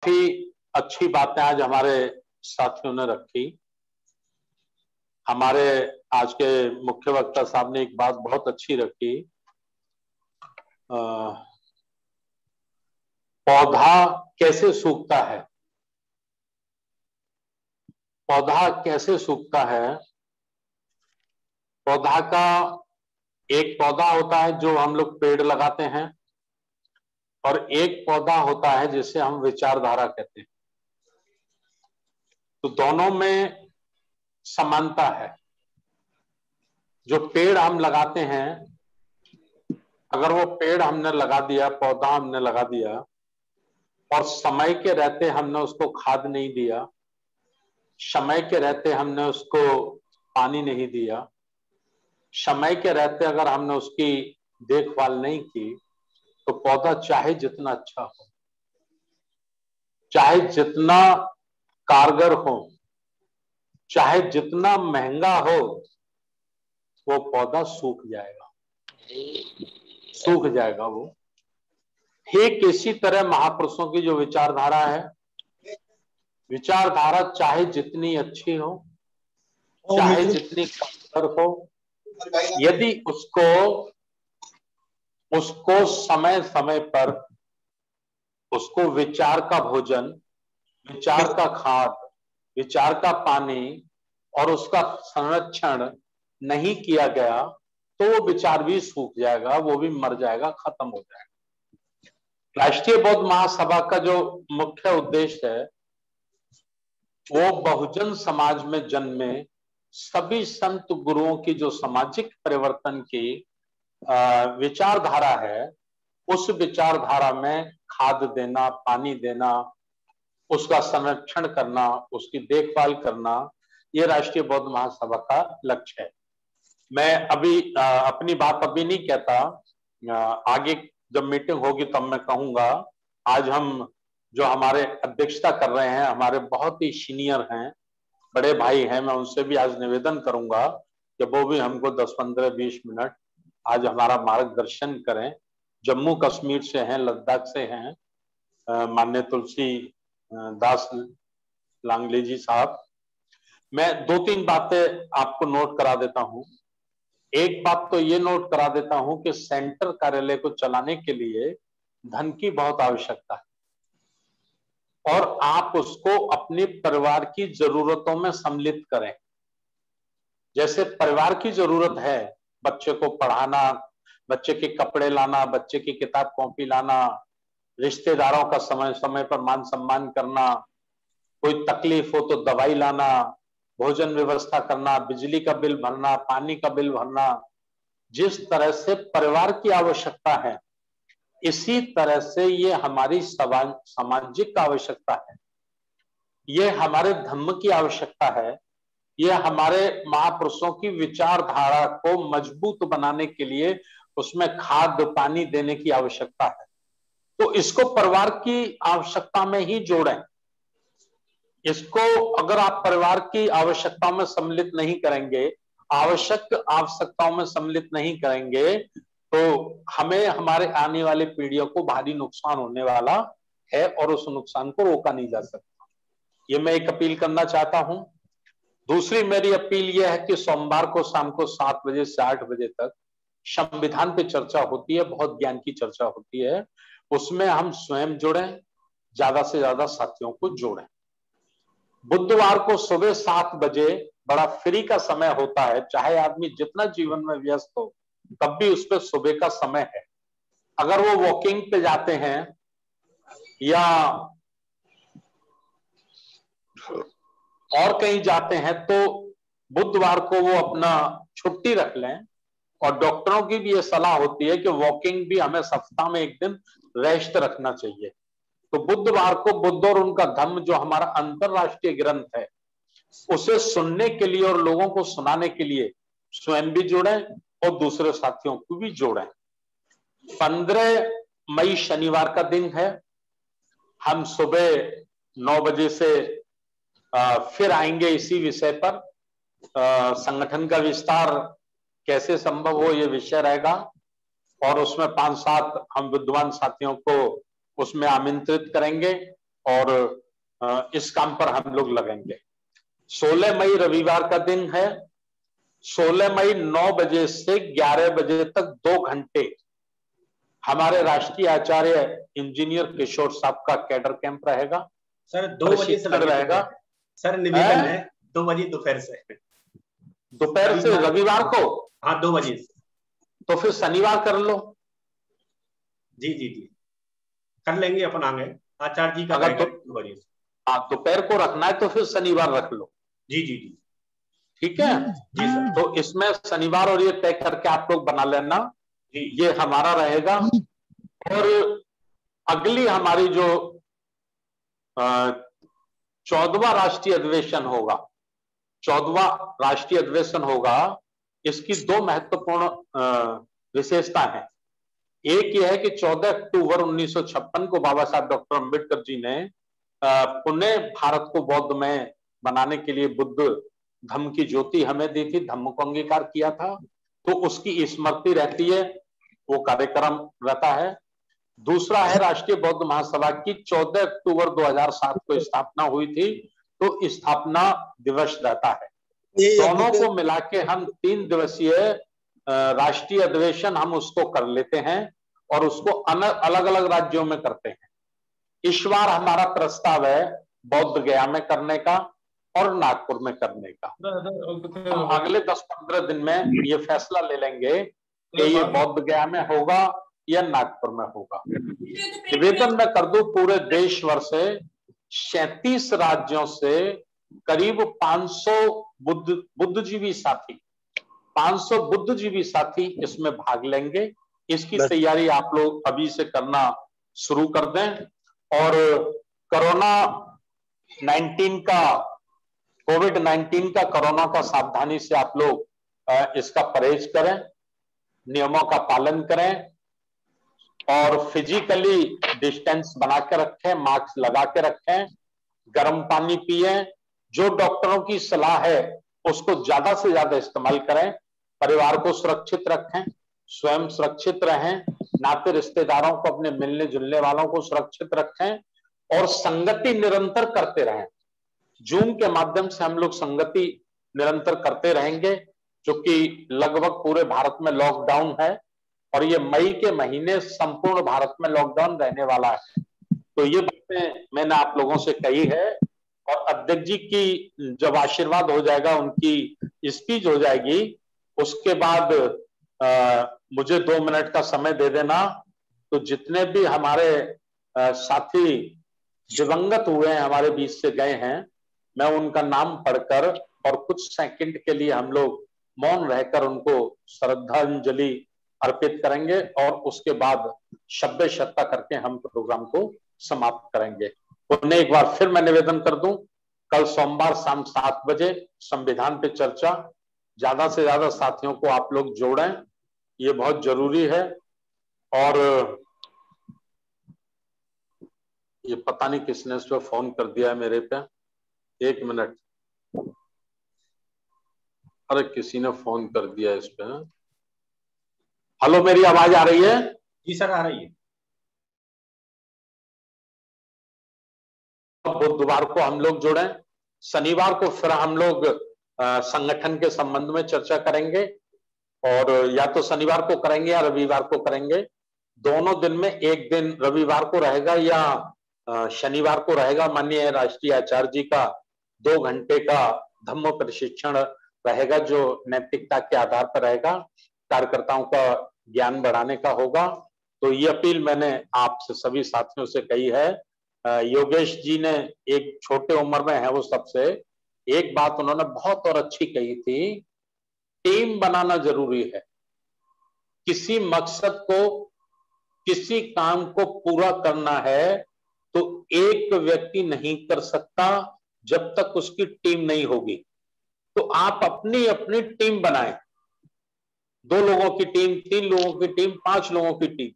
काफी अच्छी बातें आज हमारे साथियों ने रखी। हमारे आज के मुख्य वक्ता साहब ने एक बात बहुत अच्छी रखी, पौधा कैसे सूखता है। पौधा कैसे सूखता है? पौधा का एक पौधा होता है जो हम लोग पेड़ लगाते हैं, और एक पौधा होता है जिसे हम विचारधारा कहते हैं। तो दोनों में समानता है। जो पेड़ हम लगाते हैं, अगर वो पेड़ हमने लगा दिया, पौधा हमने लगा दिया, और समय के रहते हमने उसको खाद नहीं दिया, समय के रहते हमने उसको पानी नहीं दिया, समय के रहते अगर हमने उसकी देखभाल नहीं की, तो पौधा चाहे जितना अच्छा हो, चाहे जितना कारगर हो, चाहे जितना महंगा हो, वो पौधा सूख जाएगा, सूख जाएगा वो। ठीक इसी तरह महापुरुषों की जो विचारधारा है, विचारधारा चाहे जितनी अच्छी हो, चाहे जितनी कारगर हो, यदि उसको समय समय पर उसको विचार का भोजन, विचार का खाद, विचार का पानी और उसका संरक्षण नहीं किया गया, तो वो विचार भी सूख जाएगा, वो भी मर जाएगा, खत्म हो जाएगा। राष्ट्रीय बौद्ध महासभा का जो मुख्य उद्देश्य है, वो बहुजन समाज में जन्मे सभी संत गुरुओं की जो सामाजिक परिवर्तन की विचारधारा है, उस विचारधारा में खाद देना, पानी देना, उसका संरक्षण करना, उसकी देखभाल करना, ये राष्ट्रीय बौद्ध महासभा का लक्ष्य है। मैं अभी अपनी बात अभी नहीं कहता, आगे जब मीटिंग होगी तब मैं कहूंगा। आज हम जो हमारे अध्यक्षता कर रहे हैं, हमारे बहुत ही सीनियर हैं, बड़े भाई हैं, मैं उनसे भी आज निवेदन करूंगा कि वो भी हमको 10, 15, 20 मिनट आज हमारा मार्गदर्शन करें। जम्मू कश्मीर से हैं, लद्दाख से हैं, माननीय तुलसी दास लांगले जी साहब। मैं 2-3 बातें आपको नोट करा देता हूं। एक बात तो ये नोट करा देता हूं कि सेंटर कार्यालय को चलाने के लिए धन की बहुत आवश्यकता है, और आप उसको अपने परिवार की जरूरतों में सम्मिलित करें। जैसे परिवार की जरूरत है, बच्चे को पढ़ाना, बच्चे के कपड़े लाना, बच्चे की किताब कॉपी लाना, रिश्तेदारों का समय समय पर मान सम्मान करना, कोई तकलीफ हो तो दवाई लाना, भोजन व्यवस्था करना, बिजली का बिल भरना, पानी का बिल भरना, जिस तरह से परिवार की आवश्यकता है, इसी तरह से ये हमारी सामाजिक आवश्यकता है, ये हमारे धर्म की आवश्यकता है, ये हमारे महापुरुषों की विचारधारा को मजबूत बनाने के लिए उसमें खाद पानी देने की आवश्यकता है। तो इसको परिवार की आवश्यकता में ही जोड़ें। इसको अगर आप परिवार की आवश्यकताओं में सम्मिलित नहीं करेंगे, आवश्यक आवश्यकताओं में सम्मिलित नहीं करेंगे, तो हमें हमारे आने वाले पीढ़ियों को भारी नुकसान होने वाला है, और उस नुकसान को रोका नहीं जा सकता। ये मैं एक अपील करना चाहता हूं। दूसरी मेरी अपील यह है कि सोमवार को शाम को 7 बजे से 8 बजे तक संविधान पे चर्चा होती है, बहुत ज्ञान की चर्चा होती है। उसमें हम स्वयं जुड़ें, ज्यादा से ज्यादा साथियों को जोड़ें। बुधवार को सुबह 7 बजे बड़ा फ्री का समय होता है, चाहे आदमी जितना जीवन में व्यस्त हो, तब भी उस पर सुबह का समय है। अगर वो वॉकिंग पे जाते हैं या और कहीं जाते हैं, तो बुधवार को वो अपना छुट्टी रख लें। और डॉक्टरों की भी ये सलाह होती है कि वॉकिंग भी हमें सप्ताह में एक दिन रेस्ट रखना चाहिए। तो बुधवार को बुद्ध और उनका धर्म, जो हमारा अंतरराष्ट्रीय ग्रंथ है, उसे सुनने के लिए और लोगों को सुनाने के लिए स्वयं भी जुड़ें और दूसरे साथियों को भी जोड़ें। 15 मई शनिवार का दिन है। हम सुबह 9 बजे से फिर आएंगे इसी विषय पर। संगठन का विस्तार कैसे संभव हो, ये विषय रहेगा, और उसमें 5-7 हम विद्वान साथियों को उसमें आमंत्रित करेंगे। और इस काम पर हम लोग लगेंगे। 16 मई रविवार का दिन है। 16 मई 9 बजे से 11 बजे तक 2 घंटे हमारे राष्ट्रीय आचार्य इंजीनियर किशोर साहब का कैडर कैंप रहेगा। सर 2 बजे से रहेगा। सर निवेदन है 2 बजे दोपहर से। दोपहर से रविवार को? हाँ 2 बजे से। तो फिर शनिवार कर लो। जी जी जी कर लेंगे अपन आगे। आचार्य जी का अगर 2 बजे से दोपहर को रखना है तो फिर शनिवार रख लो। जी जी जी ठीक है जी सर। तो इसमें शनिवार और ये तय करके आप लोग बना लेना जी। ये हमारा रहेगा। और अगली हमारी जो 14वां राष्ट्रीय अधिवेशन होगा, 14वां राष्ट्रीय अधिवेशन होगा, इसकी 2 महत्वपूर्ण विशेषता है। एक यह है कि 14 अक्टूबर 1956 को बाबा साहब डॉक्टर अंबेडकर जी ने पुणे भारत को बौद्धमय बनाने के लिए बुद्ध धम्म की ज्योति हमें दी थी, धम्म को अंगीकार किया था, तो उसकी स्मृति रहती है, वो कार्यक्रम रहता है। दूसरा है राष्ट्रीय बौद्ध महासभा की 14 अक्टूबर 2007 को स्थापना हुई थी, तो स्थापना दिवस रहता है। दोनों को मिला के हम 3 दिवसीय राष्ट्रीय अधिवेशन हम उसको कर लेते हैं और उसको अलग अलग राज्यों में करते हैं। इस बार हमारा प्रस्ताव है बौद्ध गया में करने का और नागपुर में करने का। हम अगले 10-15 दिन में ये फैसला ले लेंगे कि ये बौद्ध गया में होगा या नागपुर में होगा। निवेदन में कर दूं, पूरे देश भर से 37 राज्यों से करीब 500 बुद्धिजीवी साथी 500 बुद्धिजीवी साथी इसमें भाग लेंगे। इसकी तैयारी आप लोग अभी से करना शुरू कर दें और कोविड-19 का कोरोना का सावधानी से आप लोग इसका परहेज करें, नियमों का पालन करें और फिजिकली डिस्टेंस बना के रखें, मास्क लगा के रखें, गर्म पानी पिए, जो डॉक्टरों की सलाह है उसको ज्यादा से ज्यादा इस्तेमाल करें, परिवार को सुरक्षित रखें, स्वयं सुरक्षित रहें, नाते रिश्तेदारों को, अपने मिलने जुलने वालों को सुरक्षित रखें और संगति निरंतर करते रहें। जूम के माध्यम से हम लोग संगति निरंतर करते रहेंगे, जो कि लगभग पूरे भारत में लॉकडाउन है और ये मई के महीने संपूर्ण भारत में लॉकडाउन रहने वाला है। तो ये बातें मैंने आप लोगों से कही है और अध्यक्ष जी की जब आशीर्वाद हो जाएगा, उनकी स्पीच हो जाएगी, उसके बाद मुझे 2 मिनट का समय दे देना। तो जितने भी हमारे साथी दिवंगत हुए हैं, हमारे बीच से गए हैं, मैं उनका नाम पढ़कर और कुछ सेकंड के लिए हम लोग मौन रहकर उनको श्रद्धांजलि अर्पित करेंगे और उसके बाद शब्द शर्ता करके हम प्रोग्राम को समाप्त करेंगे। उन्हें एक बार फिर मैं निवेदन कर दूं, कल सोमवार शाम 7 बजे संविधान पे चर्चा, ज्यादा से ज्यादा साथियों को आप लोग जोड़ें, ये बहुत जरूरी है। और ये पता नहीं किसने इस पे फोन कर दिया है मेरे पे, 1 मिनट, अरे किसी ने फोन कर दिया इस पे। हेलो, मेरी आवाज आ रही है? जी सर आ रही है। बुधवार को हम लोग जुड़े, शनिवार को फिर हम लोग संगठन के संबंध में चर्चा करेंगे और या तो शनिवार को करेंगे या रविवार को करेंगे। दोनों दिन में एक दिन रविवार को रहेगा या शनिवार को रहेगा। माननीय राष्ट्रीय आचार्य जी का 2 घंटे का धम्म प्रशिक्षण रहेगा, जो नैतिकता के आधार पर रहेगा, कार्यकर्ताओं का ज्ञान बढ़ाने का होगा। तो ये अपील मैंने आपसे सभी साथियों से कही है। योगेश जी ने एक छोटे उम्र में है वो सबसे एक बात उन्होंने बहुत और अच्छी कही थी, टीम बनाना जरूरी है। किसी मकसद को, किसी काम को पूरा करना है तो एक व्यक्ति नहीं कर सकता जब तक उसकी टीम नहीं होगी। तो आप अपनी अपनी टीम बनाएं, 2 लोगों की टीम, 3 लोगों की टीम, 5 लोगों की टीम।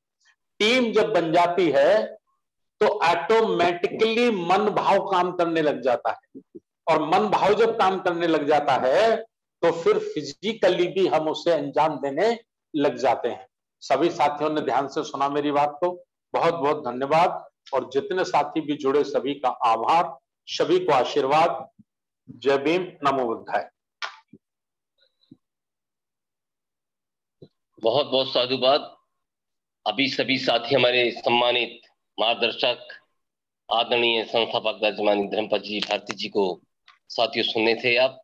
टीम जब बन जाती है तो ऑटोमेटिकली मन भाव काम करने लग जाता है और मन भाव जब काम करने लग जाता है तो फिर फिजिकली भी हम उसे अंजाम देने लग जाते हैं। सभी साथियों ने ध्यान से सुना मेरी बात को, बहुत बहुत धन्यवाद। और जितने साथी भी जुड़े सभी का आभार, सभी को आशीर्वाद। जय भीम, नमो बुद्धाय। बहुत बहुत साधुवाद। अभी सभी साथी हमारे सम्मानित मार्गदर्शक आदरणीय संस्थापक दर्जमानी धर्मपद जी भारती जी को साथियों सुनने थे आप।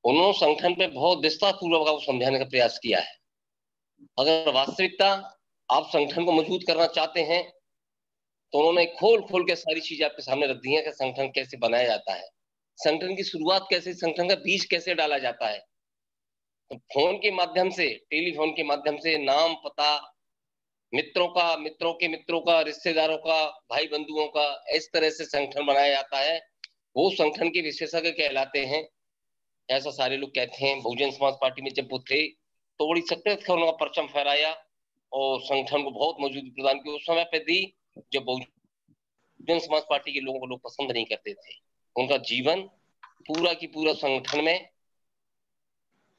उन्होंने संगठन पे बहुत विस्तार पूर्वक आपको समझाने का प्रयास किया है। अगर वास्तविकता आप संगठन को मजबूत करना चाहते हैं तो उन्होंने खोल खोल के सारी चीजें आपके सामने रख दी है कि संगठन कैसे बनाया जाता है, संगठन की शुरुआत कैसे, संगठन का बीज कैसे डाला जाता है। तो फोन के माध्यम से, टेलीफोन के माध्यम से नाम पता, मित्रों का, मित्रों के मित्रों का, रिश्तेदारों का, भाई बंधुओं का, इस तरह से संगठन बनाया जाता है। वो संगठन के विशेषज्ञ कहलाते हैं, ऐसा सारे लोग कहते हैं। बहुजन समाज पार्टी में जब वो थे तो बड़ी सक्रिय से उनका परचम फहराया और संगठन को बहुत मजबूती प्रदान की। उस समय पे दी जब बहुजन समाज पार्टी के लोगों को लोग पसंद नहीं करते थे। उनका जीवन पूरा की पूरा संगठन में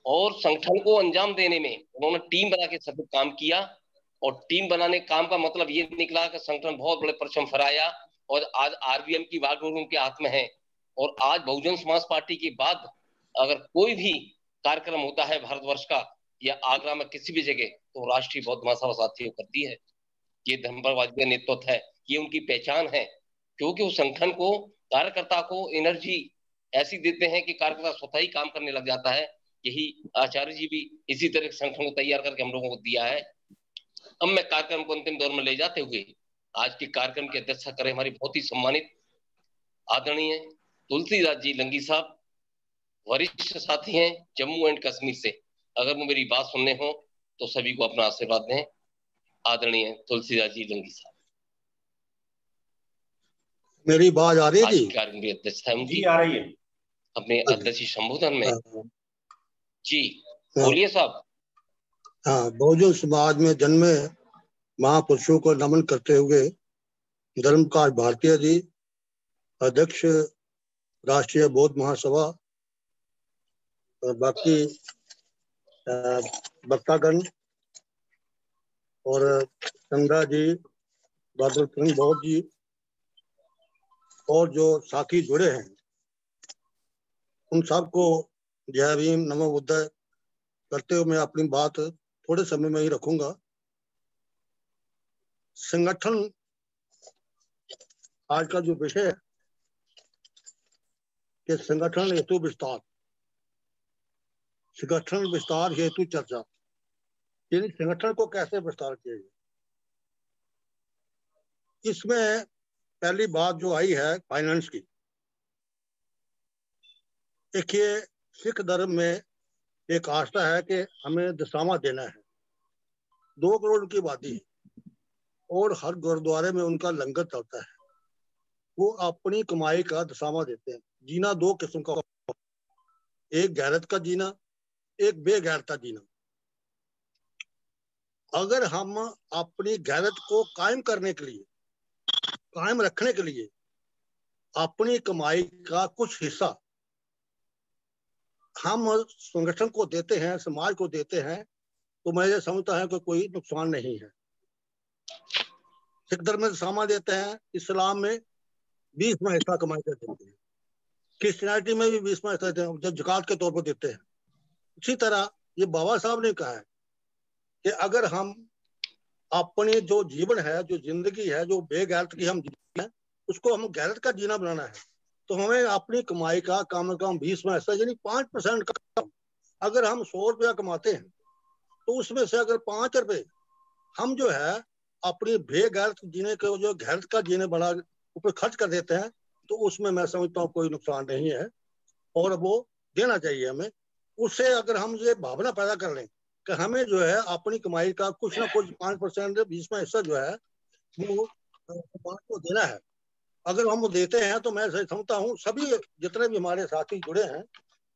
और संगठन को अंजाम देने में उन्होंने टीम बना के सब काम किया। और टीम बनाने काम का मतलब ये निकला कि संगठन बहुत बड़े परचम फहराया और आज आरबीएम की वागडोर उनके हाथ में है। और आज बहुजन समाज पार्टी के बाद अगर कोई भी कार्यक्रम होता है भारतवर्ष का या आगरा में किसी भी जगह, तो राष्ट्रीय बौद्ध महासभा साथियों करती है। ये धर्मपद नेतृत्व है, ये उनकी पहचान है, क्योंकि उस संगठन को, कार्यकर्ता को एनर्जी ऐसी देते हैं कि कार्यकर्ता स्वतः ही काम करने लग जाता है। यही आचार्य जी भी इसी तरह संगठन को तैयार करके हम लोगों को दिया है। अब मैं कार्यक्रम को अंतिम दौर में ले जाते हुए आज के कार्यक्रम की अध्यक्षता करें हमारी बहुत ही सम्मानित आदरणीय तुलसीदास जी लंगी साहब, वरिष्ठ साथी हैं जम्मू एंड कश्मीर से। अगर वो मेरी बात सुनने हो तो सभी को अपना आशीर्वाद दें। आदरणीय तुलसीदास जी लंगी साहब, मेरी बात आ रही है जी? कार्यक्रम की अध्यक्षता है उनकी, आ रही है अपने अध्यक्षीय संबोधन में। जी बोलिए साहब। हाँ, बहुजन समाज में जन्मे महापुरुषों को नमन करते हुए धर्मकाज भारतीय जी, अध्यक्ष राष्ट्रीय बौद्ध महासभा, और बाकी वक्तागण और संगा जी, बहादुर सिंह बौद्ध जी और जो साथी जुड़े हैं, उन सबको जय भीम, नमो बुद्धाय करते हुए मैं अपनी बात थोड़े समय में ही रखूंगा। संगठन आज का जो विषय है कि संगठन हेतु विस्तार, संगठन विस्तार हेतु चर्चा, यानी संगठन को कैसे विस्तार किया जाए। इसमें पहली बात जो आई है फाइनेंस की। देखिए, सिख धर्म में एक आस्था है कि हमें दशामा देना है। 2 करोड़ की आबादी है और हर गुरुद्वारे में उनका लंगर चलता है। वो अपनी कमाई का दशामा देते हैं। जीना 2 किस्म का, एक गैरत का जीना, एक बेगैरत का जीना। अगर हम अपनी गैरत को कायम करने के लिए, कायम रखने के लिए अपनी कमाई का कुछ हिस्सा हम संगठन को देते हैं, समाज को देते हैं, तो मैं ये समझता है कि कोई नुकसान नहीं है। सिख धर्म में दशामा देते हैं, इस्लाम में 20वां हिस्सा कमाई का देते हैं, क्रिश्चियनिटी में भी 20वां हिस्सा देते हैं, जब ज़कात के तौर पर देते हैं। इसी तरह ये बाबा साहब ने कहा है कि अगर हम अपने जो जीवन है, जो जिंदगी है, जो बेगैरत की हम जीते हैं, उसको हम गैरत का जीना बनाना है, तो हमें अपनी कमाई का कम से कम 20वां हिस्सा, यानी 5% का। अगर हम 100 रुपया कमाते हैं तो उसमें से अगर 5 रुपए हम जो है अपनी बेगैरत जीने के, जो गैरत का जीने बना ऊपर खर्च कर देते हैं, तो उसमें मैं समझता हूँ कोई नुकसान नहीं है और वो देना चाहिए हमें। उससे अगर हम ये भावना पैदा कर लें कि हमें जो है अपनी कमाई का कुछ ना कुछ 5% 20वां हिस्सा जो है वो समाज को देना है। अगर हम वो देते हैं तो मैं समझता हूँ सभी जितने भी हमारे साथी जुड़े हैं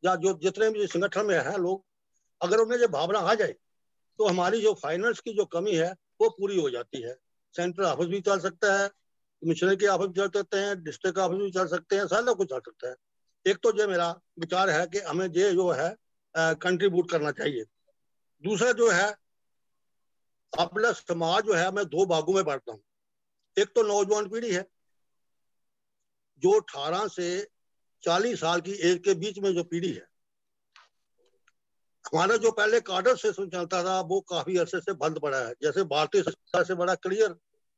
या जो जितने भी संगठन में हैं लोग, अगर उन्हें ये भावना आ जाए तो हमारी जो फाइनेंस की जो कमी है वो पूरी हो जाती है। सेंट्रल ऑफिस भी चल सकता है, कमिश्नर के ऑफिस भी चल सकते हैं, डिस्ट्रिक्ट ऑफिस भी चल सकते हैं, सारा कुछ चल सकता है। एक तो ये मेरा विचार है कि हमें ये जो है कंट्रीब्यूट करना चाहिए। दूसरा जो है अपना समाज जो है मैं 2 भागों में बांटता हूँ। एक तो नौजवान पीढ़ी है जो 18 से 40 साल की एज के बीच में जो पीढ़ी है। हमारा जो पहले कार्डर सिस्टम चलता था वो काफी अरसे से बंद पड़ा है। जैसे भारतीय संस्था से बड़ा क्लियर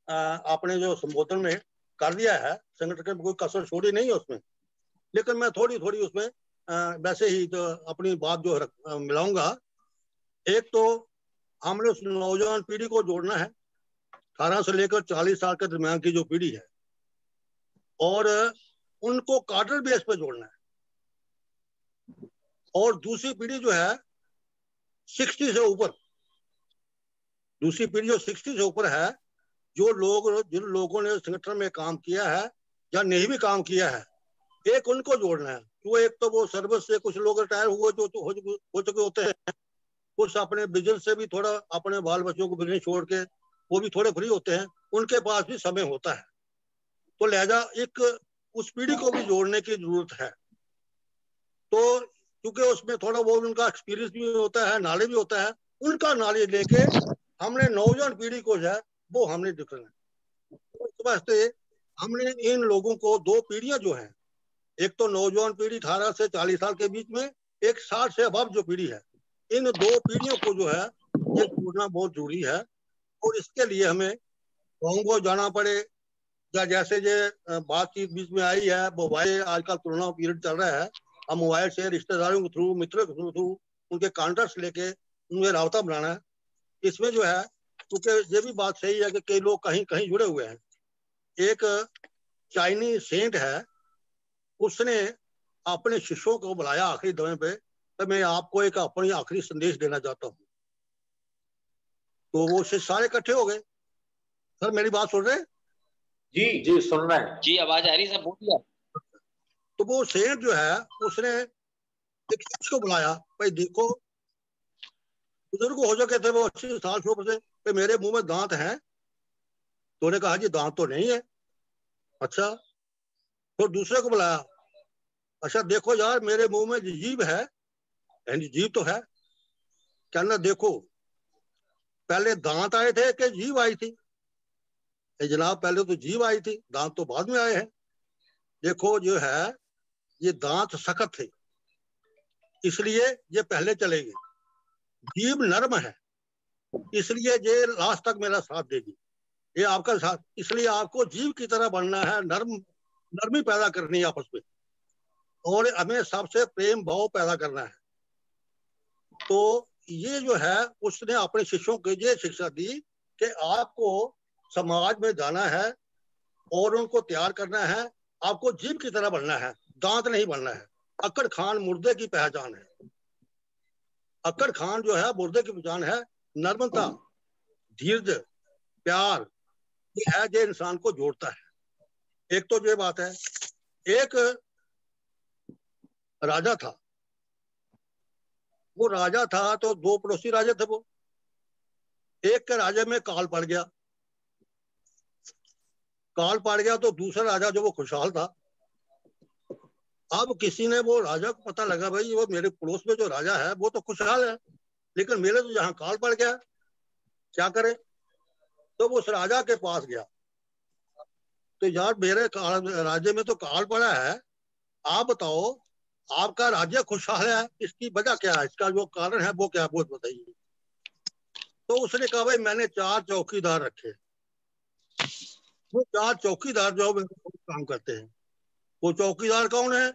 आपने जो संबोधन में कर दिया है, संगठन में कोई कसर छोड़ी नहीं है उसमें, लेकिन मैं थोड़ी थोड़ी उसमें वैसे ही जो अपनी बात जो मिलाऊंगा। एक तो हमने उस नौजवान पीढ़ी को जोड़ना है, 18 से लेकर 40 साल के दरमियान की जो पीढ़ी है, और उनको कार्डर बेस पे जोड़ना है। और दूसरी पीढ़ी जो है 60 से ऊपर, दूसरी पीढ़ी जो 60 से ऊपर है, जिन लोगों ने संगठन में काम किया है या नहीं भी काम किया है, एक उनको जोड़ना है। तो एक तो वो सर्विस से कुछ लोग रिटायर हुए जो हो चुके होते हैं, कुछ अपने बिजनेस से भी थोड़ा अपने बाल बच्चों को बिजनेस छोड़ के वो भी थोड़े फ्री होते हैं, उनके पास भी समय होता है। तो लिहाजा एक उस पीढ़ी को भी जोड़ने की जरूरत है। तो क्योंकि उसमें थोड़ा वो उनका एक्सपीरियंस भी होता है, नॉलेज भी होता है, उनका नॉलेज लेके हमने नौजवान पीढ़ी को जो है वो हमने दिखाना है। तो इस वास्ते हमने इन लोगों को दो पीढ़ियां जो हैं, एक तो नौजवान पीढ़ी 18 से 40 साल के बीच में, एक 60 से अबव जो पीढ़ी है, इन दो पीढ़ियों को जो है ये जोड़ना बहुत जरूरी है। और इसके लिए हमें गाँव को जाना पड़े, या जैसे ये बातचीत बीच में आई है, मोबाइल आजकल कोरोना पीरियड चल रहा है, हम मोबाइल से रिश्तेदारों के थ्रू, मित्रों के थ्रू उनके कॉन्टेक्ट लेके उनमें राबता बनाना है। इसमें जो है, क्योंकि ये भी बात सही है कि कई लोग कहीं कहीं जुड़े हुए हैं। एक चाइनीज सेंट है, उसने अपने शिष्यों को बुलाया आखिरी दौर पे, तो मैं आपको एक अपनी आखिरी संदेश देना चाहता हूँ। तो वो शिष्य सारे इकट्ठे हो गए। सर मेरी बात सुन रहे हैं? जी जी सुन रहे हैं जी, आवाज आ रही है, सब बोलिए। तो वो सेठ जो है उसने एक शिष्य को बुलाया, भाई देखो, बुजुर्ग हो चुके थे वो 80 साल से ऊपर से, भाई मेरे मुंह में दांत हैं। तो उन्होंने कहा जी दांत तो नहीं है। अच्छा। तो दूसरे को बुलाया, अच्छा देखो यार मेरे मुंह में जीभ है, जीभ तो है। कहना देखो पहले दांत आए थे कि जीभ आई थी? जनाब पहले तो जीभ आई थी, दांत तो बाद में आए हैं। देखो जो है ये दांत सख्त थे इसलिए ये पहले चलेगी, जीभ नरम है इसलिए ये लास्ट तक मेरा साथ देगी, ये आपका साथ। इसलिए आपको जीभ की तरह बनना है, नरमी पैदा करनी है आपस में, और हमें सबसे प्रेम भाव पैदा करना है। तो ये जो है उसने अपने शिष्यों को ये शिक्षा दी कि आपको समाज में जाना है और उनको तैयार करना है, आपको जीभ की तरह बनना है, दांत नहीं बनना है। अक्कड़ खान मुर्दे की पहचान है। अक्कड़ खान जो है मुर्दे की पहचान है नर्मता, धीरज, प्यार, ये है जो इंसान को जोड़ता है। एक तो ये बात है। एक राजा था, वो राजा था तो दो पड़ोसी राजा थे। वो एक के राजा में काल पड़ गया, काल पड़ गया तो दूसरा राजा जो वो खुशहाल था। अब किसी ने वो राजा को पता लगा भाई वो मेरे पड़ोस में जो राजा है वो तो खुशहाल है, लेकिन मेरे तो यहाँ काल पड़ गया, क्या करे? तो वो उस राजा के पास गया, तो यार मेरे राज्य में तो काल पड़ा है, आप बताओ आपका राज्य खुशहाल है, इसकी वजह क्या है, इसका जो कारण है वो क्या, वो बताइए। तो उसने कहा भाई मैंने 4 चौकीदार रखे, वो 4 चौकीदार जो काम करते हैं। वो चौकीदार कौन है?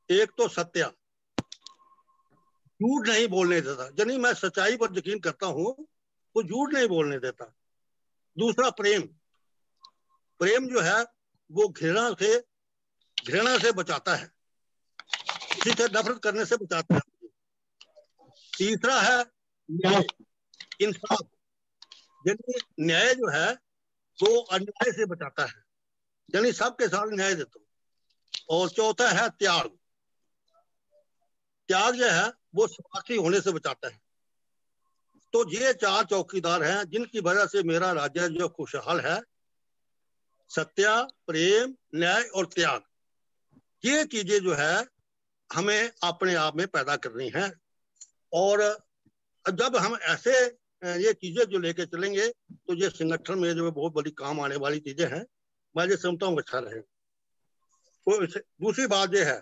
एक तो सत्या, झूठ नहीं बोलने देता, यानी मैं सच्चाई पर यकीन करता हूँ, वो झूठ नहीं बोलने देता। दूसरा प्रेम, प्रेम जो है वो घृणा से बचाता है, किसी से नफरत करने से बचाता है। तीसरा है न्याय, इंसाफ, यानी न्याय जो है वो अन्याय से बचाता है, यानी सबके साथ न्याय देता हूँ। और चौथा है त्याग, त्याग जो है वो स्वार्थी होने से बचाता है। तो ये 4 चौकीदार हैं जिनकी वजह से मेरा राज्य जो खुशहाल है। सत्या, प्रेम, न्याय और त्याग, ये चीजें जो है हमें अपने आप में पैदा करनी है। और जब हम ऐसे ये चीजें जो लेके चलेंगे तो ये संगठन में जो बहुत बड़ी काम आने वाली चीजें हैं, मैं ये समझता हूँ अच्छा रहे। तो दूसरी बात ये है,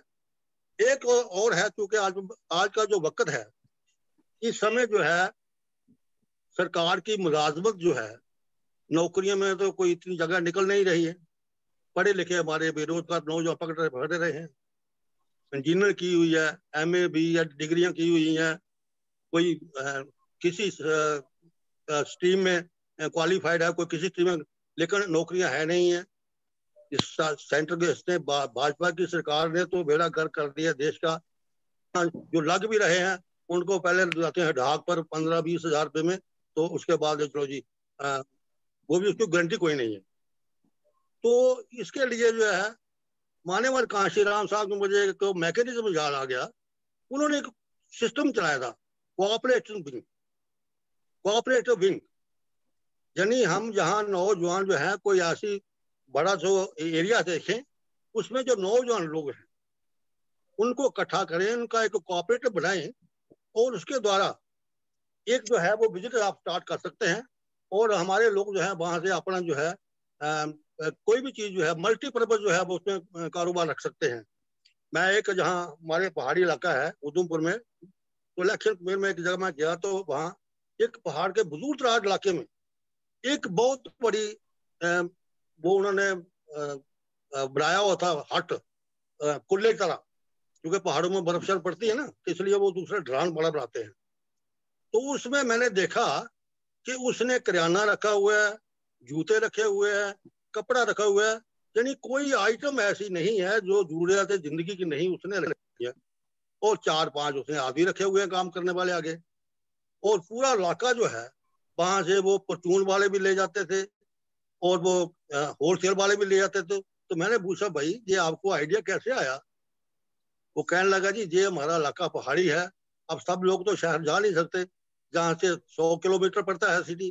एक और है, क्योंकि आज का जो वक्त है, इस समय जो है सरकार की मुलाजमत जो है, नौकरियों में तो कोई इतनी जगह निकल नहीं रही है। पढ़े लिखे हमारे बेरोजगार नौजवान पकड़ रहे हैं। इंजीनियर की हुई है, MA भी या डिग्रियां की हुई हैं, कोई किसी स्ट्रीम में क्वालिफाइड है, कोई किसी स्ट्रीम में, लेकिन नौकरियां है नहीं है। इस सेंटर के इसने भाजपा की सरकार ने तो बेड़ा गर्क कर दिया देश का। जो लग भी रहे हैं उनको पहले जाते हैं ढाक पर 15-20 हजार रुपए में, तो उसके बाद चलो जी वो भी उसकी गारंटी कोई नहीं है। तो इसके लिए जो है मान्यवर कांशीराम साहब को मुझे एक मैकेनिज्म याद आ गया। उन्होंने एक सिस्टम चलाया था, कोऑपरेटिव विंग, यानी हम जहाँ नौजवान जो है कोई ऐसी बड़ा जो एरिया देखें, उसमें जो नौजवान लोग हैं उनको इकट्ठा करें, उनका एक कोऑपरेटिव बनाएं, और उसके द्वारा एक जो है वो बिजनेस आप स्टार्ट कर सकते हैं। और हमारे लोग जो है वहां से अपना जो है कोई भी चीज जो है मल्टीपर्पज जो है वो उसमें कारोबार रख सकते हैं। मैं एक जहाँ हमारे पहाड़ी इलाका है उधमपुर में, तो इलेक्शन में एक जगह मैं गया, तो वहाँ एक पहाड़ के बुजुर्ग दराज इलाके में एक बहुत बड़ी वो उन्होंने बनाया हुआ था हट, कुल्ले की तरह, क्योंकि पहाड़ों में बर्फ शर्फ पड़ती है ना, तो इसलिए वो दूसरे ढलान बड़ा बनाते हैं। तो उसमें मैंने देखा कि उसने किराना रखा हुआ है, जूते रखे हुए हैं, कपड़ा रखा हुआ है, यानी कोई आइटम ऐसी नहीं है जो जरूरियात जिंदगी की नहीं उसने रखी है। और 4-5 उसने आदमी रखे हुए हैं काम करने वाले आगे। और पूरा इलाका जो है वहां से वो परचून वाले भी ले जाते थे और वो होलसेल वाले भी ले जाते थे। तो मैंने पूछा भाई ये आपको आइडिया कैसे आया? वो कहने लगा जी ये हमारा इलाका पहाड़ी है, अब सब लोग तो शहर जा नहीं सकते, जहाँ से 100 किलोमीटर पड़ता है सिटी,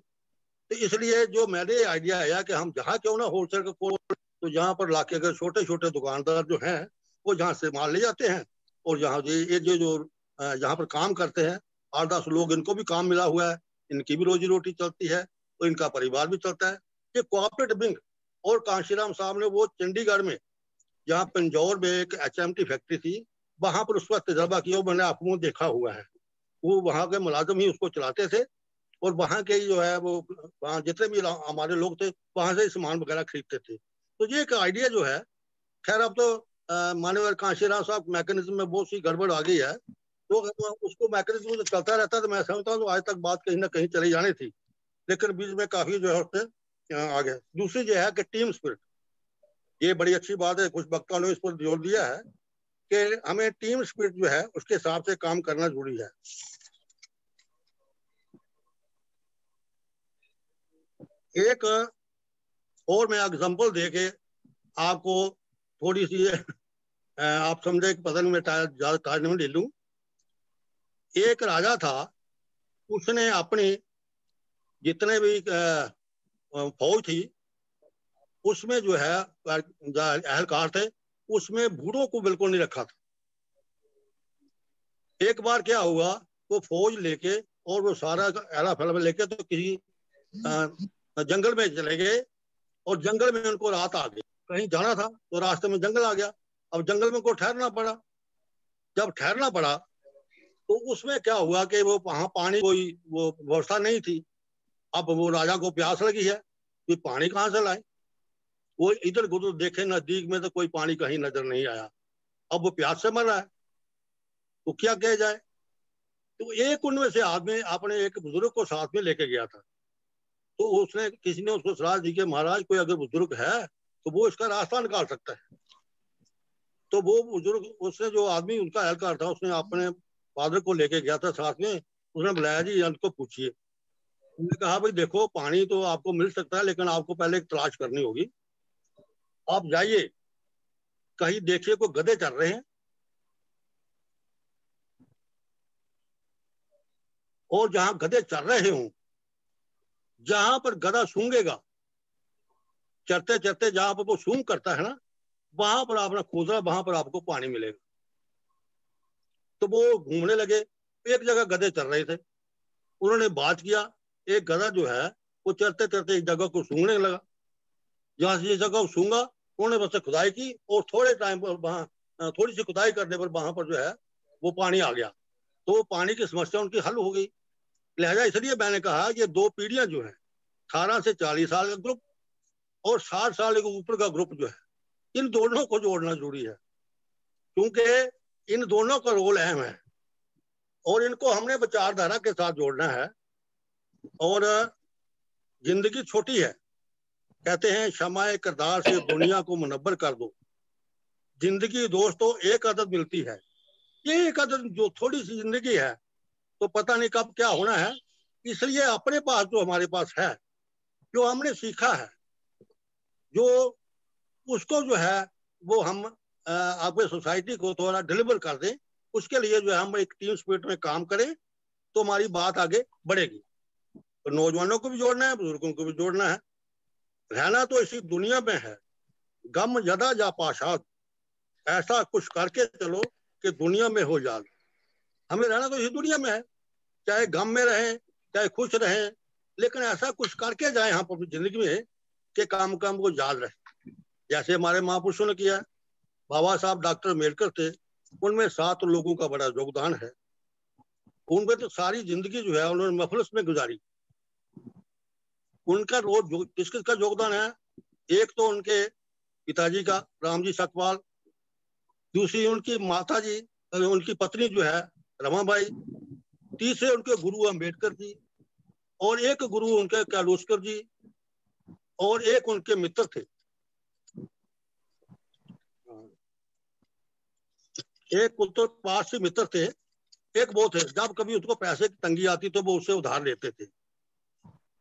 तो इसलिए जो मैंने आइडिया आया कि हम जहाँ क्यों ना होलसेल का खोल, तो जहाँ पर इलाके के छोटे छोटे दुकानदार जो हैं वो जहाँ से माल ले जाते हैं, और जहाँ ये जो यहाँ पर काम करते हैं 8-10 लोग, इनको भी काम मिला हुआ है, इनकी भी रोजी रोटी चलती है, तो इनका परिवार भी चलता है। ये कोऑपरेटिव बैंक। और कांशीराम साहब ने वो चंडीगढ़ में, जहाँ पंजौर में एक HMT फैक्ट्री थी, वहां पर उसका तजर्बा किया, मैंने आपको देखा हुआ है। वो वहां के मुलाजिम ही उसको चलाते थे, और वहां के जो है वो वहां जितने भी हमारे लोग थे वहां से सामान वगैरह खरीदते थे। तो ये एक आइडिया जो है, खैर अब तो माननीय कांशीराम साहब मैकेनिज्म में बहुत सी गड़बड़ आ गई है, तो उसको मैकेनिज्म जो चलता रहता है, तो मैं समझता हूँ तो आज तक बात कहीं ना कहीं चली जानी थी, लेकिन बीच में काफी जो है उससे आ गया। दूसरी जो है कि टीम स्पिरिट, ये बड़ी अच्छी बात है, कुछ वक्ताओं ने इस पर जोर दिया है कि हमें टीम स्पिरिट जो है उसके हिसाब से काम करना जरूरी है। एक और मैं एग्जांपल देके आपको थोड़ी सी आप समझे कि पता नहीं मैं ज्यादा टाइम नहीं ले लूं। एक राजा था, उसने अपनी जितने भी फौज थी उसमें जो है एहलकार थे, उसमें बूढ़ों को बिल्कुल नहीं रखा था। एक बार क्या हुआ, वो फौज लेके और वो सारा एला फैला लेके तो किसी जंगल में चले गए, और जंगल में उनको रात आ गई, कहीं जाना था तो रास्ते में जंगल आ गया। अब जंगल में उनको ठहरना पड़ा। जब ठहरना पड़ा तो उसमें क्या हुआ कि वो वहां पानी कोई वो व्यवस्था नहीं थी। अब वो राजा को प्यास लगी है, तो पानी कहाँ से लाए? वो इधर उधर देखे, नजदीक में तो कोई पानी कहीं नजर नहीं आया। अब वो प्यास से मर रहा है, तो क्या किया जाए? तो एक उनमें से आदमी अपने एक बुजुर्ग को साथ में लेके गया था। तो उसने किसी ने उसको सलाह दी कि महाराज कोई अगर बुजुर्ग है तो वो इसका रास्ता निकाल सकता है। तो वो बुजुर्ग, उसने जो आदमी उनका एहलकार था, उसने अपने फादर को लेके गया था साथ में। उसने बुलाया जी इनको पूछिए। उन्होंने कहा भाई देखो पानी तो आपको मिल सकता है, लेकिन आपको पहले एक तलाश करनी होगी। आप जाइए, कहीं देखिए कोई गधे चल रहे हैं, और जहां गधे चल रहे हों, जहां पर गधा सूंघेगा, चरते चरते जहां पर वो सूंघ करता है ना, वहां पर आपने खोजा, वहां पर आपको पानी मिलेगा। तो वो घूमने लगे, एक जगह गधे चल रहे थे। उन्होंने बात किया एक गधा जो है वो चलते चलते एक जगह को सूंघने लगा। जहां से ये जगह सूंघा उन्होंने बस खुदाई की और थोड़े टाइम पर वहां थोड़ी सी खुदाई करने पर वहां पर जो है वो पानी आ गया। तो पानी की समस्या उनकी हल हो गई। लिहाजा इसलिए मैंने कहा ये दो पीढ़ियां जो है 18 से 40 साल का ग्रुप और 60 साल के ऊपर का ग्रुप जो है, इन दोनों को जोड़ना जरूरी है, क्योंकि इन दोनों का रोल अहम है और इनको हमने विचारधारा के साथ जोड़ना है। और जिंदगी छोटी है, कहते हैं शमाए किरदार से दुनिया को मुनव्वर कर दो। जिंदगी दोस्तों एक आदत मिलती है, ये एक आदत जो थोड़ी सी जिंदगी है तो पता नहीं कब क्या होना है। इसलिए अपने पास जो हमारे पास है, जो हमने सीखा है, जो उसको जो है वो हम अपने सोसाइटी को थोड़ा डिलीवर कर दें, उसके लिए जो है हम एक टीम स्पिरिट में काम करें तो हमारी बात आगे बढ़ेगी। तो नौजवानों को भी जोड़ना है, बुजुर्गों को भी जोड़ना है। रहना तो इसी दुनिया में है, गम यदा जा पाशाद, ऐसा कुछ करके चलो कि दुनिया में हो याद। हमें रहना तो इसी दुनिया में है, चाहे गम में रहें चाहे खुश रहें, लेकिन ऐसा कुछ करके जाए यहाँ पर जिंदगी में कि काम को याद रहे। जैसे हमारे महापुरुषों ने किया, बाबा साहब डॉक्टर अम्बेडकर थे, उनमें 7 लोगों का बड़ा योगदान है। उनमें तो सारी जिंदगी जो है उन्होंने मफलस में गुजारी। उनका रोज किस किस का योगदान है? एक तो उनके पिताजी का रामजी सकपाल, दूसरी उनकी माता जी, उनकी पत्नी जो है रमाबाई, तीसरे उनके गुरु अम्बेडकर जी, और एक गुरु उनके कालूस्कर जी, और एक उनके मित्र थे, एक उत्तर पारसी मित्र थे, एक वो थे जब कभी उसको पैसे की तंगी आती तो वो उससे उधार लेते थे।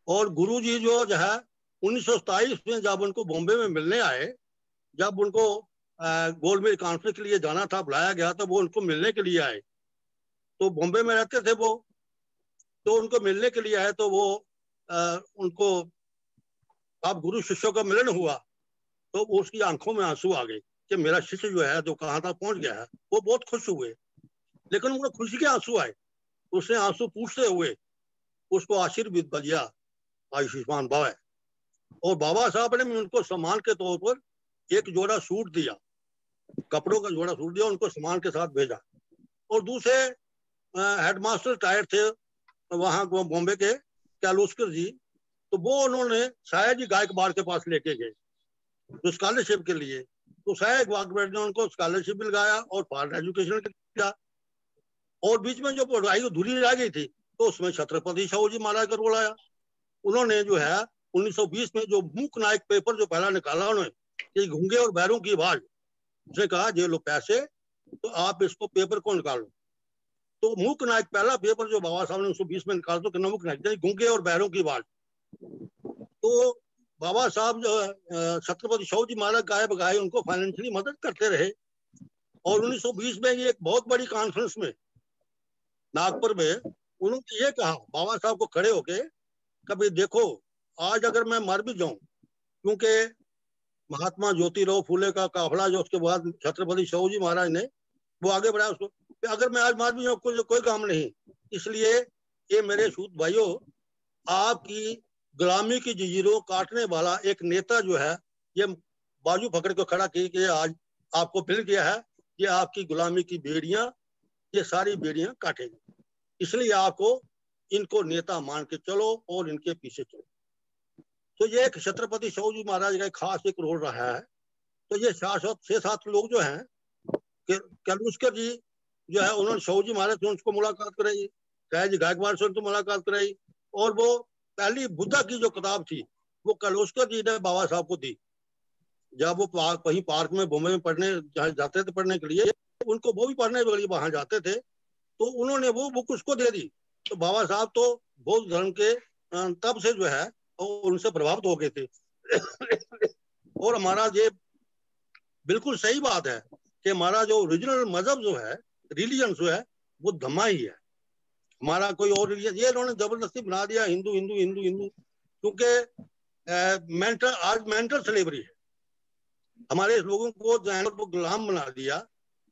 और गुरु जी जो है 1927 में जब उनको बॉम्बे में मिलने आए, जब उनको गोल्ड मेज कॉन्फ्रेंस के लिए जाना था, बुलाया गया तो वो उनको मिलने के लिए आए। तो बॉम्बे में रहते थे वो, तो उनको मिलने के लिए आए तो वो उनको अब गुरु शिष्यों का मिलन हुआ तो उसकी आंखों में आंसू आ गए कि मेरा शिष्य जो है जो कहाँ तक पहुंच गया है। वो बहुत खुश हुए, लेकिन उनको खुशी के आंसू आए। उसने आंसू पूछते हुए उसको आशीर्वाद दिया, आयुष्मान भव। और बाबा साहब ने उनको सम्मान के तौर पर एक जोड़ा सूट दिया, कपड़ों का जोड़ा सूट दिया, उनको सम्मान के साथ भेजा। और दूसरे हेडमास्टर टायर थे वहां बॉम्बे के कालूस्कर जी, तो वो उन्होंने शायद गायकवाड़ के पास लेके गए तो स्कॉलरशिप के लिए। तो शायद गायकवाड़ ने उनको स्कॉलरशिप भी लगाया और फॉरेन एजुकेशन किया। और बीच में जो पढ़ाई अधूरी रह गई थी तो उसमें छत्रपति शाहू जी महाराज का रोल आया। उन्होंने जो है 1920 में जो मूक नायक पेपर जो पहला निकाला उन्होंने, घूंगे और बैरों की आवाज, उसने कहा ये लो पैसे तो आप इसको पेपर को निकालो। तो मूक नायक पहला पेपर जो बाबा साहब ने 1920 में निकाला, तो मूक नायक घूंगे और बैरों की आवाज। तो बाबा साहब जो है छत्रपति शाहू जी महाराज गाए बगाए उनको फाइनेंशियली मदद करते रहे। और 1920 में ये एक बहुत बड़ी कॉन्फ्रेंस में नागपुर में उन्होंने ये कहा बाबा साहब को खड़े होके, कभी देखो आज अगर मैं मर भी जाऊं, क्योंकि महात्मा ज्योतिराव फूले का काफला जो उसके बाद छत्रपति शाहू जी महाराज ने वो आगे बढ़ाया उसको, अगर मैं आज मर भी जाऊं कोई काम नहीं। इसलिए ये मेरे सूत भाइयों, आपकी गुलामी की जंजीरों काटने वाला एक नेता जो है ये बाजू पकड़ के खड़ा किया कि आज आपको मिल गया है, ये आपकी गुलामी की बेड़ियां, ये सारी बेड़ियां काटेगी। इसलिए आपको इनको नेता मान के चलो और इनके पीछे चलो। तो ये एक छत्रपति शाहू जी महाराज का खास एक रोल रहा है। तो ये 6-7 लोग जो हैं, कालूस्कर जी जो है उन्होंने शाहू जी महाराज से उनको मुलाकात कराई, शायद जी गायकवाड़ से उनको मुलाकात कराई। और वो पहली बुद्धा की जो किताब थी वो कालूस्कर जी ने बाबा साहब को दी। जब वो कहीं पार्क में बॉम्बे में पढ़ने जाते थे पढ़ने के लिए, उनको वो भी पढ़ने के लिए वहां जाते थे, तो उन्होंने वो बुक उसको दे दी। तो बाबा साहब तो बौद्ध धर्म के तब से जो है उनसे प्रभावित हो गए थे। और हमारा ये बिल्कुल सही बात है कि हमारा जो ओरिजिनल मजहब जो है, रिलीजन जो है, वो धम्मा ही है। हमारा कोई और रिलीजन ये इन्होंने जबरदस्ती बना दिया हिंदू हिंदू हिंदू हिंदू, क्योंकि मेंटल स्लेवरी है। हमारे लोगों को को गुलाम बना दिया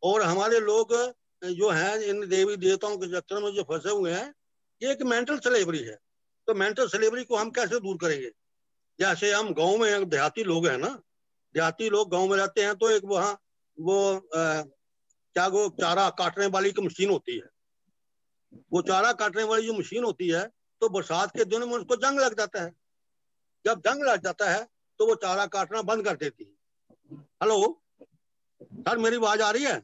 और हमारे लोग जो हैं इन देवी देवताओं के चक्कर में जो फंसे हुए हैं, ये एक मेंटल स्लेवरी है। तो मेंटल स्लेवरी को हम कैसे दूर करेंगे? जैसे हम गांव में देहाती लोग हैं ना, देहाती लोग गांव में रहते हैं, तो एक वहाँ वो क्या वो चारा काटने वाली एक मशीन होती है, वो चारा काटने वाली जो मशीन होती है, तो बरसात के दिनों में उसको जंग लग जाता है। जब जंग लग जाता है तो वो चारा काटना बंद कर देती है। हेलो सर, मेरी आवाज आ रही है?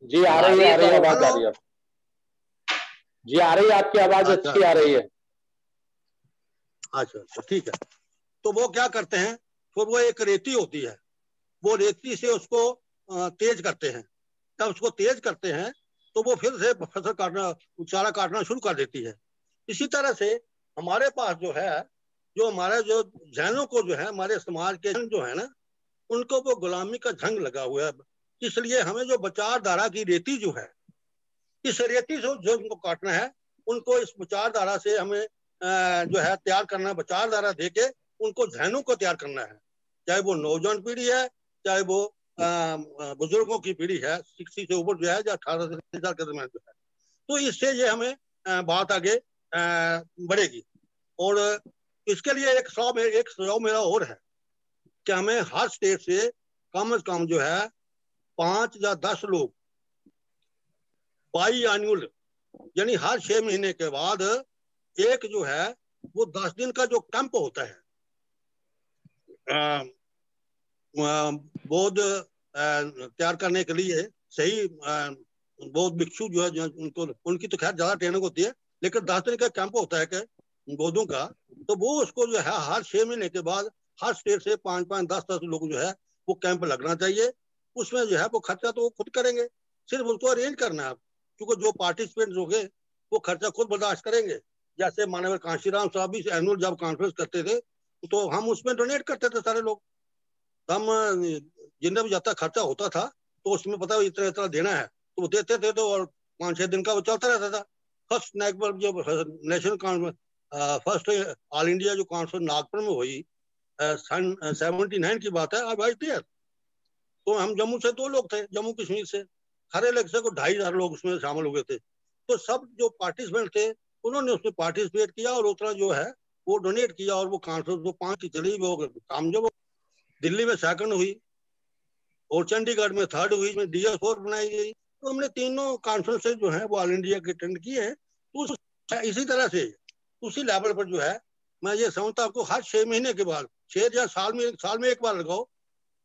जी आ रही है, आवाज आ रही है जी, आ रही है, आपकी आवाज अच्छी आ रही है। अच्छा ठीक है। तो वो क्या करते हैं, फिर वो एक रेती होती है, वो रेती से उसको तेज करते हैं। जब उसको तेज करते हैं तो वो फिर से फसल काटना, चारा काटना शुरू कर देती है। इसी तरह से हमारे पास जो है, जो हमारे जो जैनों को जो है, हमारे समाज के जो है ना, उनको वो गुलामी का झंग लगा हुआ है। इसलिए हमें जो विचारधारा की रेती जो है, इस रेती से जो उनको काटना है, उनको इस विचारधारा से हमें जो है तैयार करना है, विचारधारा देके उनको जहनों को तैयार करना है। चाहे वो नौजवान पीढ़ी है, चाहे वो बुजुर्गों की पीढ़ी है, 60 से ऊपर जो है, या 18 से साल के दरमियान जो है। तो इससे ये हमें बात आगे बढ़ेगी। और इसके लिए एक सुझाव मेरा और है कि हमें हर स्टेट से कम से कम जो है 5 या 10 लोग बाई एनुअल, यानी हर 6 महीने के बाद एक जो है वो 10 दिन का जो कैंप होता है, बौद्ध तैयार करने के लिए सही बौद्ध भिक्षु जो है, जो उनको उनकी तो खैर ज्यादा ट्रेनिंग होती है, लेकिन 10 दिन का कैंप होता है कि बौद्धों का, तो वो उसको जो है हर 6 महीने के बाद हर स्टेट से 5-5, 10-10 लोग जो है वो कैंप लगना चाहिए। उसमें जो है वो खर्चा तो वो खुद करेंगे, सिर्फ उनको अरेंज करना है, क्योंकि जो पार्टिसिपेंट होंगे वो खर्चा खुद बर्दाश्त करेंगे। जैसे मानव कांशीराम साहब भी एनुअल जब कॉन्फ्रेंस करते थे, तो हम उसमें डोनेट करते थे सारे लोग। हम जिन्हें भी जाता खर्चा होता था तो उसमें पता इतना इतना देना है, तो वो देते थे, तो और 5-6 दिन का वो चलता रहता था। First national conference, first all India जो कॉन्फ्रेंस नागपुर में हुई सन 79 की बात है, अब आई थी। तो हम जम्मू से 2 लोग थे, जम्मू कश्मीर से हर इलाके से को 2,500 लोग उसमें शामिल हो गए थे। तो सब जो पार्टिसिपेंट थे उन्होंने उसमें पार्टिसिपेट किया और उतना जो है वो डोनेट किया, और वो कॉन्फ्रेंस वो 5 की चली, वो काम जब दिल्ली में 2nd हुई और चंडीगढ़ में 3rd हुई, में DS4 बनाई गई। तो हमने तीनों कॉन्फ्रेंसेज जो है वो ऑल इंडिया के अटेंड किए हैं। तो इसी तरह से उसी लेवल पर जो है मैं ये समझता हूँ, हर 6 महीने के बाद, 6 या साल में एक बार लगाओ,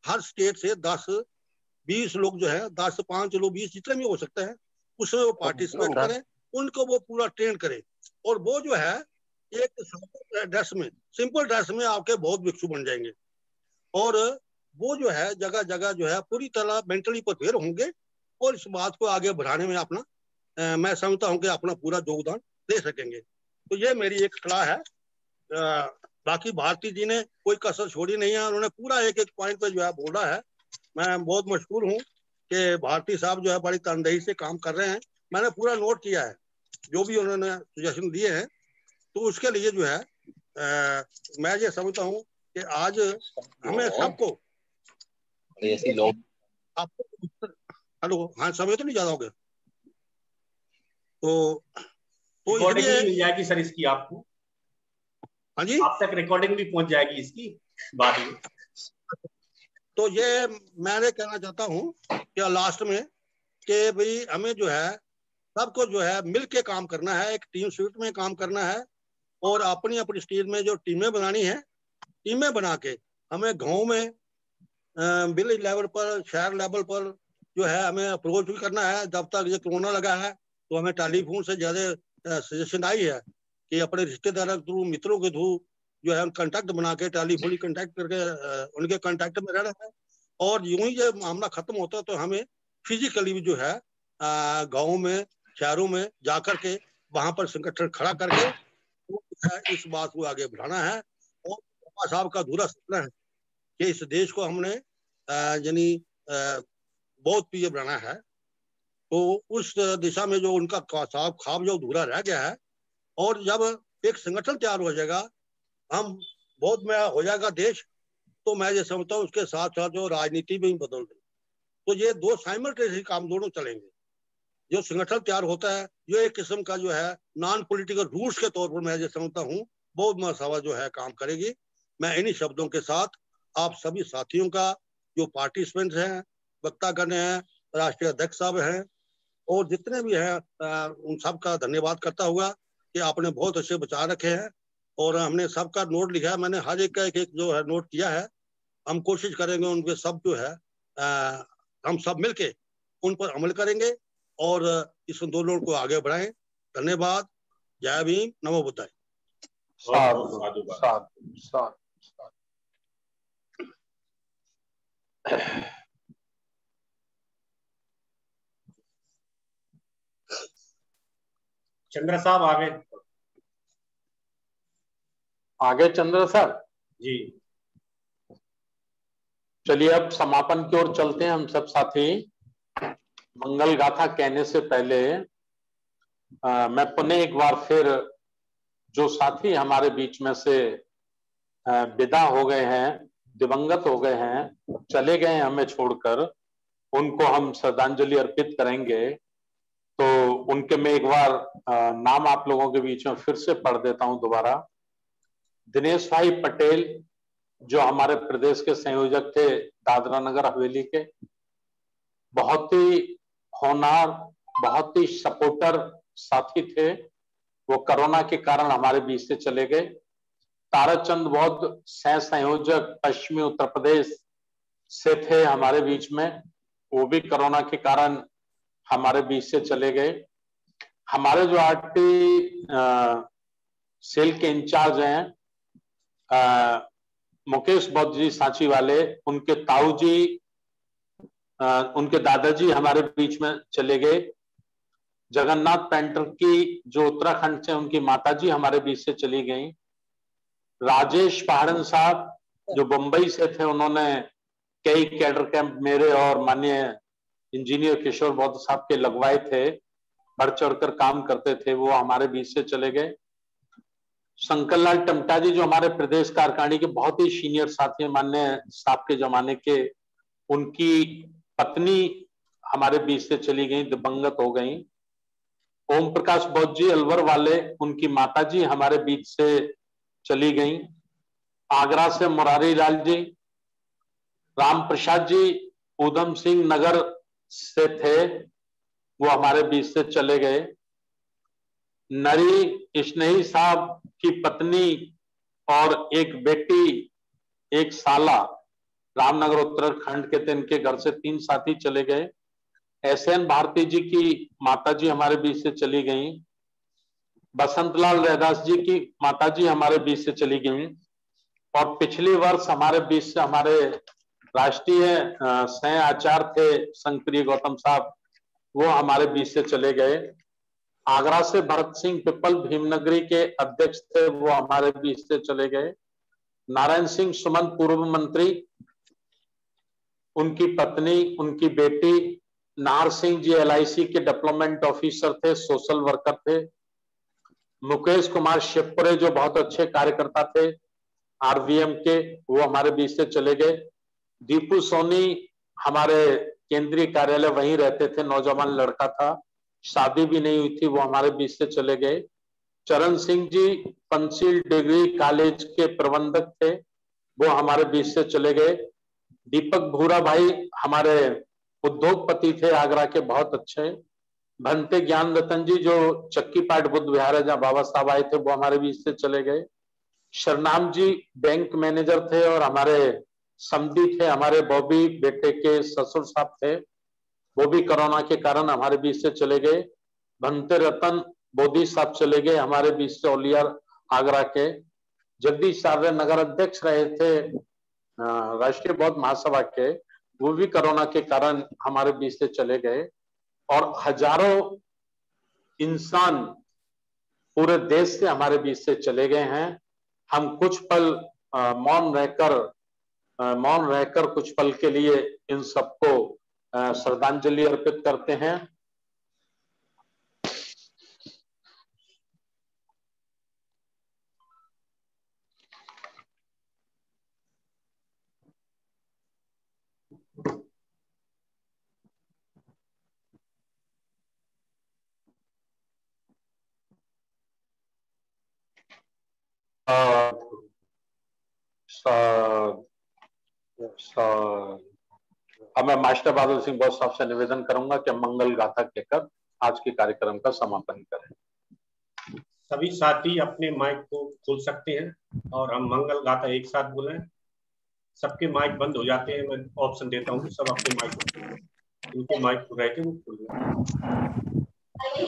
हर स्टेट से 10-20 लोग जो है, 10 से 5 लोग 20 जितने भी हो सकते हैं, उसमें वो पार्टिसिपेट करें, उनको वो पूरा ट्रेन करें। और वो जो है एक सिंपल ड्रेस में आपके बहुत भिक्षु बन जाएंगे, और वो जो है जगह जगह जो है पूरी तरह मेंटली प्रिपेयर होंगे, और इस बात को आगे बढ़ाने में अपना मैं समझता हूँ कि अपना पूरा योगदान दे सकेंगे। तो ये मेरी एक सलाह है। बाकी भारती जी ने कोई कसर छोड़ी नहीं है, उन्होंने पूरा एक एक पॉइंट पे जो है बोला है। मैं बहुत मशहूर हूँ कि भारती साहब जो है बड़ी तनदेही से काम कर रहे हैं। मैंने पूरा नोट किया है जो भी उन्होंने सजेशन दिए हैं। तो उसके लिए जो है मैं ये समझता हूँ कि आज हमें सबको हेलो, हाँ समय तो नहीं ज्यादा हो गया, तो रिकॉर्डिंग भी मिल जाएगी सर इसकी आपको। हाँ जी, आप तक रिकॉर्डिंग भी पहुंच जाएगी इसकी बाद में। तो ये मैंने कहना चाहता हूँ कि लास्ट में कि भाई हमें जो है सबको जो है मिल के काम करना है, एक टीम स्पिरिट में काम करना है, और अपनी अपनी स्टेट में जो टीमें बनानी है, टीमें बना के हमें गांव में विलेज लेवल पर, शहर लेवल पर जो है हमें अप्रोच भी करना है। जब तक ये कोरोना लगा है तो हमें टेलीफोन से ज्यादा सजेशन आई है कि अपने रिश्तेदारों के थ्रू, मित्रों के थ्रू जो है कांटेक्ट बना के, टेलीफोनिक कांटेक्ट करके उनके कांटेक्ट में रहना है। और यूं ही ये मामला खत्म होता है तो हमें फिजिकली भी जो है गाँव में, शहरों में जाकर के वहां पर संगठन खड़ा करके इस बात को आगे बढ़ाना है। और बाबा साहब का अधूरा सपना है कि इस देश को हमने यानी बहुत प्रिय बनाना है। तो उस दिशा में जो उनका साहब ख्वाब जो अधूरा रह गया है, और जब एक संगठन तैयार हो जाएगा, हम बहुत में हो जाएगा देश, तो मैं ये समझता हूँ उसके साथ साथ जो राजनीति में ही बदल रही, तो ये 2 साइमल्टेनियसली काम दोनों चलेंगे। जो संगठन तैयार होता है, जो एक किस्म का जो है नॉन पॉलिटिकल रूल्स के तौर पर मैं ये समझता हूँ बौद्ध महासभा जो है काम करेगी। मैं इन्हीं शब्दों के साथ आप सभी साथियों का, जो पार्टिसिपेंट्स हैं, वक्तागण हैं, राष्ट्रीय अध्यक्ष साहब हैं और जितने भी हैं, उन सब का धन्यवाद करता हुआ कि आपने बहुत अच्छे विचार रखे हैं और हमने सबका नोट लिखा है। मैंने हर एक का एक जो है नोट किया है। हम कोशिश करेंगे उनके सब जो है हम सब मिलके उन पर अमल करेंगे और इस आंदोलन को आगे बढ़ाएं। धन्यवाद। जय भीम, नमो बुद्धाय। साधु साधु साधु। चंद्र साहब आगे चंद्र सर जी। चलिए अब समापन की ओर चलते हैं हम सब साथी। मंगल गाथा कहने से पहले मैं पुनः एक बार फिर जो साथी हमारे बीच में से विदा हो गए हैं, दिवंगत हो गए हैं, चले गए हमें छोड़कर, उनको हम श्रद्धांजलि अर्पित करेंगे। तो उनके मैं एक बार नाम आप लोगों के बीच में फिर से पढ़ देता हूं दोबारा। दिनेश भाई पटेल जो हमारे प्रदेश के संयोजक थे दादरा नगर हवेली के, बहुत ही होनहार, बहुत ही सपोर्टर साथी थे। वो कोरोना के कारण हमारे बीच से चले गए। ताराचंद बौद्ध सह संयोजक पश्चिमी उत्तर प्रदेश से थे हमारे बीच में, वो भी कोरोना के कारण हमारे बीच से चले गए। हमारे जो आरटी सेल के इंचार्ज हैं मुकेश बौद्ध जी सांची वाले, उनके ताऊ जी, उनके दादाजी हमारे बीच में चले गए। जगन्नाथ पेंटर की जो उत्तराखंड से उनकी माताजी हमारे बीच से चली गई। राजेश पहाड़न साहब जो बंबई से थे, उन्होंने कई कैडर कैंप मेरे और माननीय इंजीनियर किशोर बौद्ध साहब के लगवाए थे, बढ़ चढ़कर काम करते थे, वो हमारे बीच से चले गए। शंकर लाल टमटा जी जो हमारे प्रदेश कार्यकारिणी के बहुत ही सीनियर साथी, माननीय साहब के जमाने के, उनकी पत्नी हमारे बीच से चली गई, दिवंगत हो गई। ओम प्रकाश बौद्ध जी अलवर वाले, उनकी माताजी हमारे बीच से चली गई। आगरा से मुरारी लाल जी, राम प्रसाद जी उधम सिंह नगर से थे, वो हमारे बीच से चले गए। नरी स्नेही साहब की पत्नी और एक बेटी, एक साला, रामनगर उत्तराखंड के थे, इनके घर से 3 साथी चले गए। एसएन भारती जी की माताजी हमारे बीच से चली गई। बसंतलाल रैदास जी की माताजी हमारे बीच से चली गई। और पिछले वर्ष हमारे बीच से हमारे राष्ट्रीय सह आचार्य थे संप्रिय गौतम साहब, वो हमारे बीच से चले गए। आगरा से भरत सिंह पिपल भीमनगरी के अध्यक्ष थे, वो हमारे बीच से चले गए। नारायण सिंह सुमन पूर्व मंत्री, उनकी पत्नी, उनकी बेटी। नाहर सिंह जी LIC के डेवलपमेंट ऑफिसर थे, सोशल वर्कर थे। मुकेश कुमार शिवपुरे जो बहुत अच्छे कार्यकर्ता थे RVM के, वो हमारे बीच से चले गए। दीपू सोनी हमारे केंद्रीय कार्यालय वहीं रहते थे, नौजवान लड़का था, शादी भी नहीं हुई थी, वो हमारे बीच से चले गए। चरण सिंह जी पंचशील डिग्री कॉलेज के प्रबंधक थे, वो हमारे बीच से चले गए। दीपक भूरा भाई हमारे उद्योगपति थे आगरा के, बहुत अच्छे। भंते ज्ञान रतन जी जो चक्की पाट बुद्ध विहार है जहाँ बाबा साहब आए थे, वो हमारे बीच से चले गए। शरनाम जी बैंक मैनेजर थे और हमारे समधी थे, हमारे बॉबी बेटे के ससुर साहब थे, वो भी कोरोना के कारण हमारे बीच से चले गए। भंते रतन बोधी साहब चले गए हमारे बीच से, औलिया आगरा के। जगदीश सार्वे नगर अध्यक्ष रहे थे राष्ट्रीय बौद्ध महासभा के, वो भी कोरोना के कारण हमारे बीच से चले गए। और हजारों इंसान पूरे देश से हमारे बीच से चले गए हैं। हम कुछ पल मौन रहकर कुछ पल के लिए इन सबको श्रद्धांजलि अर्पित करते हैं। अब मैं मास्टर बादल सिंह बोस साहब से निवेदन करूंगा कि मंगल गाथा कहकर आज के कार्यक्रम का समापन करें। सभी साथी अपने माइक को खोल सकते हैं और हम मंगल गाथा एक साथ बोलें। सबके माइक बंद हो जाते हैं, मैं ऑप्शन देता हूँ सब अपने माइक, उनके माइक को रहते वो खोल लें।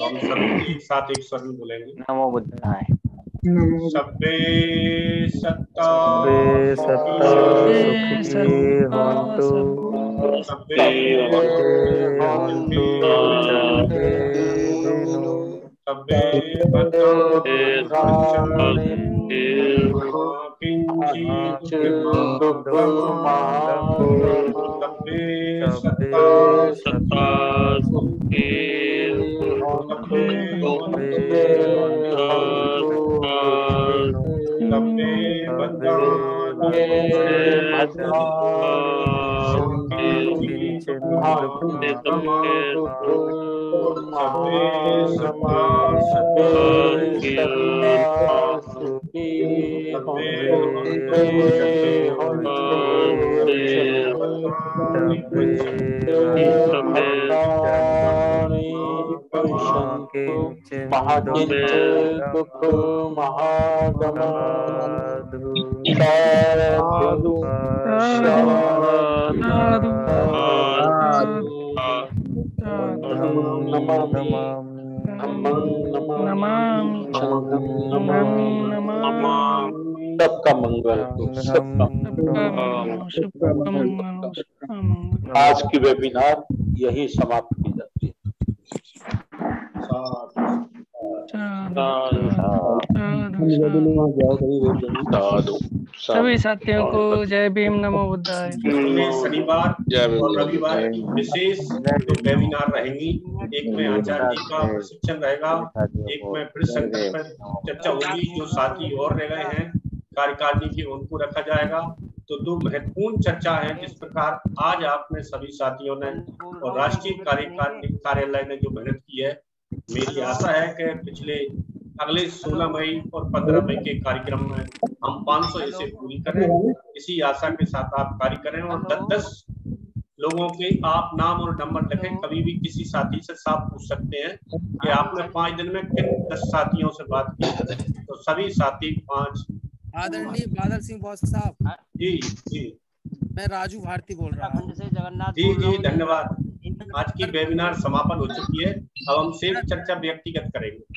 हम सभी एक साथ एक स्वर में बोलेंगे। नमो बुद्धाय। सब्बे सत्ता सुखी होन्तु, सब्बे होन्तु जगेनो, सब्बे किंचित् सत्ता सुखी सबका मंगल हो, सबका आज की वेबिनार यही समाप्त की जाती है। सभी साथियों को जय भीम, नमो बुद्धाय। शनिवार और रविवार की विशेष वेबिनार रहेंगी। एक में आचार्य जी का प्रशिक्षण रहेगा, एक में फिर संकल्प पर चर्चा होगी। जो साथी और रह गए हैं कार्यकारिणी के उनको रखा जाएगा। तो दो महत्वपूर्ण चर्चा है जिस प्रकार आज आपने सभी साथियों ने और राष्ट्रीय कार्यालय ने जो मेहनत की है, मेरी आशा है कि पिछले अगले 16 मई और 15 मई के कार्यक्रम में हम 500 ऐसे पूरी करें। इसी आशा के साथ आप कार्य करें और 10-10 लोगों के आप नाम और नंबर लिखें। कभी भी किसी साथी से साफ पूछ सकते हैं कि आपने 5 दिन में किन 10 साथियों से बात की। तो सभी साथी 5। आदरणीय बादल सिंह बॉस साहब। जी मैं राजू भारती बोल रहा हूँ। जी धन्यवाद। आज की वेबिनार समापन हो चुकी है। अब हम सिर्फ चर्चा व्यक्तिगत करेंगे।